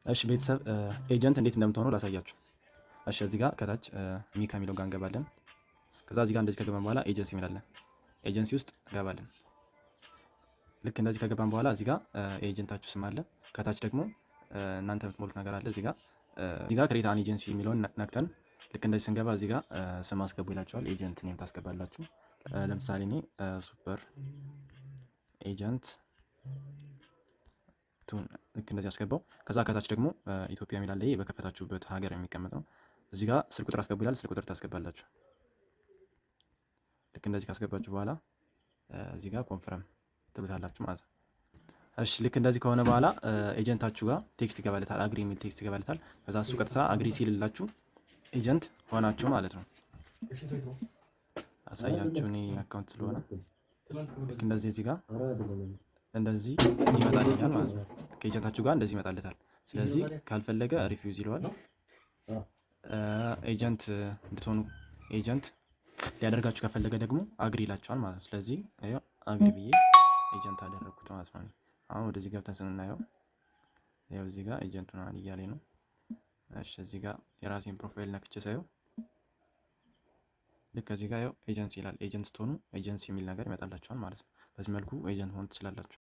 እሺ ቤተሰብ ኤጀንት እንዴት እንደምትሆኑ ላሳያችሁ። እሺ እዚህ ጋር ከታች ሚ ከሚለው ጋር እንገባለን። ከዛ እዚህ ጋር እንደዚህ ከገባን በኋላ ኤጀንሲ የሚላለን ኤጀንሲ ውስጥ እንገባለን። ልክ እንደዚህ ከገባን በኋላ እዚህ ጋር ኤጀንታችሁ ስም አለ። ከታች ደግሞ እናንተ የምትሞሉት ነገር አለ። እዚህ ጋር ክሬት አን ኤጀንሲ የሚለውን ነክተን ልክ እንደዚህ ስንገባ እዚህ ጋር ስም አስገቡ ይላችኋል። ኤጀንት ኔም ታስገባላችሁ። ለምሳሌ እኔ ሱፐር ኤጀንት ልክ እንደዚህ አስገባው። ከዛ ከታች ደግሞ ኢትዮጵያ የሚላል ይሄ በከፈታችሁበት ሀገር የሚቀመጥ ነው። እዚህ ጋር ስልክ ቁጥር አስገቡ ይላል። ስልክ ቁጥር ታስገባላችሁ። ልክ እንደዚህ ካስገባችሁ በኋላ እዚህ ጋር ኮንፈርም ትሉታላችሁ ማለት ነው። እሺ ልክ እንደዚህ ከሆነ በኋላ ኤጀንታችሁ ጋር ቴክስት ይገባለታል፣ አግሪ የሚል ቴክስት ይገባለታል። ከዛ እሱ ቀጥታ አግሪ ሲልላችሁ ኤጀንት ሆናችሁ ማለት ነው። አሳያችሁ እኔ አካውንት ስለሆነ ልክ እንደዚህ እዚህ ጋር እንደዚህ ይመጣልኛል ማለት ነው። ከኤጀንታችሁ ጋር እንደዚህ ይመጣልታል። ስለዚህ ካልፈለገ ሪፊውዝ ይለዋል። ኤጀንት እንድትሆኑ ኤጀንት ሊያደርጋችሁ ከፈለገ ደግሞ አግሪ ይላችኋል ማለት ነው። ስለዚህ አግሪ ብዬ ኤጀንት አደረግኩት ማለት ነው። አሁን ወደዚህ ገብተን ስናየው ያው እዚህ ጋር ኤጀንት ሆናል እያለኝ ነው። እሺ እዚህ ጋር የራሴን ፕሮፋይል ነክቼ ሳየው ልክ እዚህ ጋር ያው ኤጀንሲ ይላል። ኤጀንት ስትሆኑ ኤጀንሲ የሚል ነገር ይመጣላችኋል ማለት ነው። በዚህ መልኩ ኤጀንት መሆን ትችላላችሁ።